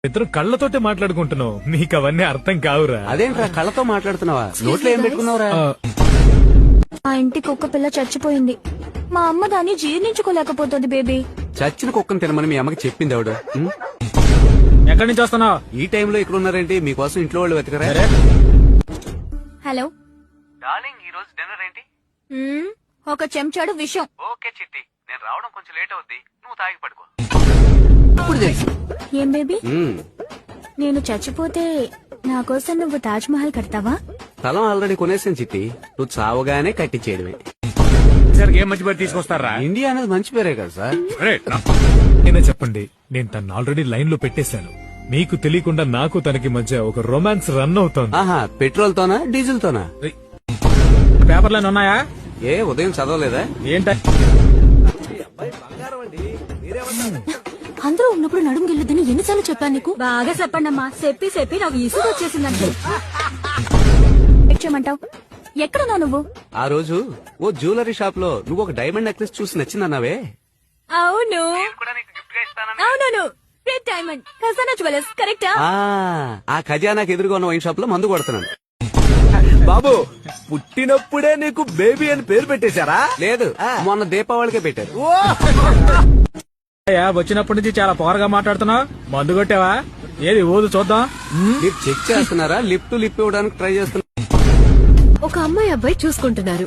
ఇద్దరు కళ్ళతోటే మాట్లాడుకుంటున్నావు, నీకు అవన్నీ అర్థం కావురా. అదేంట్రా కళ్ళతో మాట్లాడుతున్నావా? నోట్లో ఏం పెట్టుకున్నావురా? మా ఇంటి కుక్క పిల్ల చచ్చిపోయింది. మా అమ్మ దాన్ని జీర్ణించుకోలేకపోతుంది బేబీ. చచ్చిన కుక్కను తినమని మీ అమ్మకి చెప్పింది ఆవిడ. ఎక్కడి నుంచి వస్తున్నావు? ఈ టైంలో ఇక్కడ ఉన్నారేంటి? మీకోసం ఇంట్లో వాళ్ళు వెతకరా? హలో డార్లింగ్, ఈ రోజు డిన్నర్ ఏంటి? ఒక చెంచాడు విషం. ఓకే చిట్టి, నేను రావడం కొంచెం లేట్ అవుద్ది, నువ్వు తాగి పడుకో. ఇప్పుడు తెలుసు. ఏం బేబీ, నేను చచ్చిపోతే నా కోసం నువ్వు తాజ్ మహల్ కడతావా? స్థలం ఆల్రెడీ కొనేసాను చిట్టి, నువ్వు చావగానే కట్టించేయడమే. ఏం మంచి పేరు తీసుకొస్తారా? ఇండియా అనేది మంచి పేరే కదా సార్. నేనే చెప్పండి, నేను తను ఆల్రెడీ లైన్ లో పెట్టేశాను. మీకు తెలియకుండా నాకు తనకి మధ్య ఒక రొమాన్స్ రన్ అవుతోంది. ఆహా, పెట్రోల్ తోనా డీజిల్ తోనా? పేపర్లు ఉన్నాయా? ఏ ఉదయం చదవలేదా? ఏంట అందరూ ఉన్నప్పుడు నడుము గిల్లుదని ఎన్నిసార్లు చెప్పాను నీకు? బాగా చెప్పండి అమ్మా, చెప్పి నాకు ఇసుగు వచ్చేసిందంటే. చేయమంటావు? ఎక్కడున్నావు నువ్వు? ఆ రోజు ఓ జ్యువెలరీ షాప్ లో నువ్వు ఒక డైమండ్ నెక్లెస్ చూసి నచ్చిందన్నావే. అవును అవునవును, రెడ్ డైమండ్ ఖజానా జ్యువెలర్స్, కరెక్టా? ఆ ఖజానాకి ఎదురుగా ఉన్న వైన్ షాప్ లో మందు కొడుతున్నాను. బాబు, పుట్టినప్పుడే నీకు బేబీ అని పేరు పెట్టేశారా? లేదు, మొన్న దీపావళికే పెట్టారు. వచ్చినప్పటి నుంచి చాలా పొగరగా మాట్లాడుతున్నావు. మందు కొట్టావా? ఏది ఊదు చూద్దాం. మీరు చెక్ చేస్తున్నారా? లిప్ టు లిప్ ఇవ్వడానికి ట్రై చేస్తున్నా. ఒక అమ్మాయి అబ్బాయి చూసుకుంటున్నారు,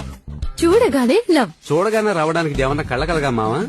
చూడగానే లవ్. చూడగానే రావడానికి ఏమన్నా కళ్ళకలగా మావా?